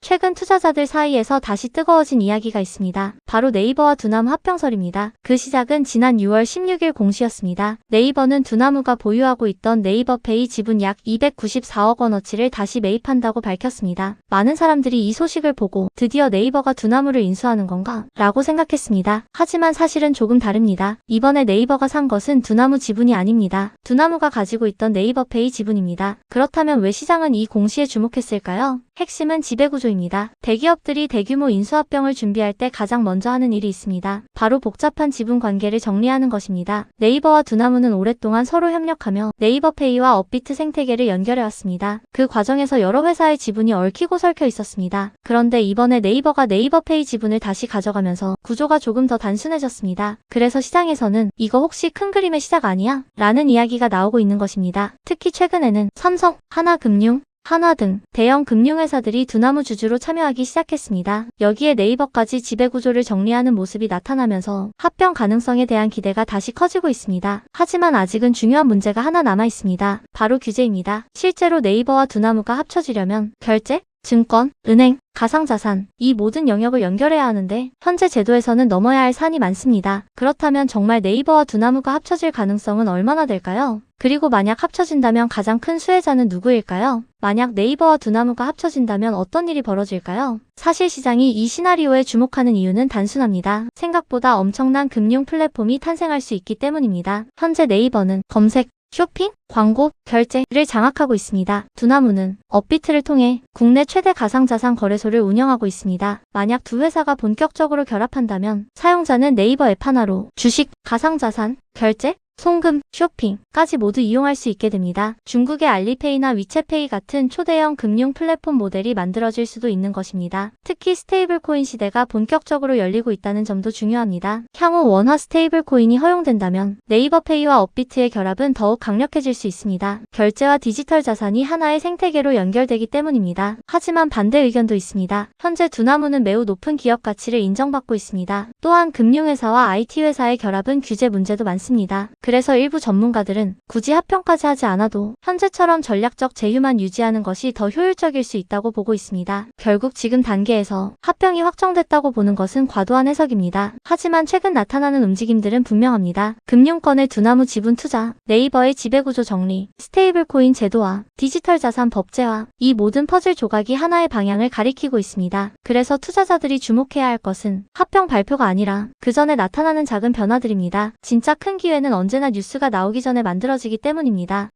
최근 투자자들 사이에서 다시 뜨거워진 이야기가 있습니다. 바로 네이버와 두나무 합병설입니다. 그 시작은 지난 6월 16일 공시였습니다. 네이버는 두나무가 보유하고 있던 네이버페이 지분 약 294억 원어치를 다시 매입한다고 밝혔습니다. 많은 사람들이 이 소식을 보고 드디어 네이버가 두나무를 인수하는 건가? 라고 생각했습니다. 하지만 사실은 조금 다릅니다. 이번에 네이버가 산 것은 두나무 지분이 아닙니다. 두나무가 가지고 있던 네이버페이 지분입니다. 그렇다면 왜 시장은 이 공시에 주목했을까요? 핵심은 지배구조입니다. 대기업들이 대규모 인수합병을 준비할 때 가장 먼저 하는 일이 있습니다. 바로 복잡한 지분 관계를 정리하는 것입니다. 네이버와 두나무는 오랫동안 서로 협력하며 네이버페이와 업비트 생태계를 연결해왔습니다. 그 과정에서 여러 회사의 지분이 얽히고 설켜 있었습니다. 그런데 이번에 네이버가 네이버페이 지분을 다시 가져가면서 구조가 조금 더 단순해졌습니다. 그래서 시장에서는 이거 혹시 큰 그림의 시작 아니야? 라는 이야기가 나오고 있는 것입니다. 특히 최근에는 삼성, 하나금융, 한화 등 대형 금융회사들이 두나무 주주로 참여하기 시작했습니다. 여기에 네이버까지 지배구조를 정리하는 모습이 나타나면서 합병 가능성에 대한 기대가 다시 커지고 있습니다. 하지만 아직은 중요한 문제가 하나 남아 있습니다. 바로 규제입니다. 실제로 네이버와 두나무가 합쳐지려면 결제, 증권, 은행, 가상자산, 이 모든 영역을 연결해야 하는데 현재 제도에서는 넘어야 할 산이 많습니다. 그렇다면 정말 네이버와 두나무가 합쳐질 가능성은 얼마나 될까요? 그리고 만약 합쳐진다면 가장 큰 수혜자는 누구일까요? 만약 네이버와 두나무가 합쳐진다면 어떤 일이 벌어질까요? 사실 시장이 이 시나리오에 주목하는 이유는 단순합니다. 생각보다 엄청난 금융 플랫폼이 탄생할 수 있기 때문입니다. 현재 네이버는 검색, 쇼핑, 광고, 결제를 장악하고 있습니다. 두나무는 업비트를 통해 국내 최대 가상자산 거래소를 운영하고 있습니다. 만약 두 회사가 본격적으로 결합한다면 사용자는 네이버 앱 하나로 주식, 가상자산, 결제, 송금, 쇼핑까지 모두 이용할 수 있게 됩니다. 중국의 알리페이나 위챗페이 같은 초대형 금융 플랫폼 모델이 만들어질 수도 있는 것입니다. 특히 스테이블 코인 시대가 본격적으로 열리고 있다는 점도 중요합니다. 향후 원화 스테이블 코인이 허용된다면 네이버페이와 업비트의 결합은 더욱 강력해질 수 있습니다. 결제와 디지털 자산이 하나의 생태계로 연결되기 때문입니다. 하지만 반대 의견도 있습니다. 현재 두나무는 매우 높은 기업 가치를 인정받고 있습니다. 또한 금융회사와 IT 회사의 결합은 규제 문제도 많습니다. 그래서 일부 전문가들은 굳이 합병까지 하지 않아도 현재처럼 전략적 제휴만 유지하는 것이 더 효율적일 수 있다고 보고 있습니다. 결국 지금 단계에서 합병이 확정됐다고 보는 것은 과도한 해석입니다. 하지만 최근 나타나는 움직임들은 분명합니다. 금융권의 두나무 지분 투자, 네이버의 지배구조 정리, 스테이블 코인 제도화, 디지털 자산 법제화, 이 모든 퍼즐 조각이 하나의 방향을 가리키고 있습니다. 그래서 투자자들이 주목해야 할 것은 합병 발표가 아니라 그 전에 나타나는 작은 변화들입니다. 진짜 큰 기회는 언제나 뉴스가 나오기 전에 만들어지기 때문입니다.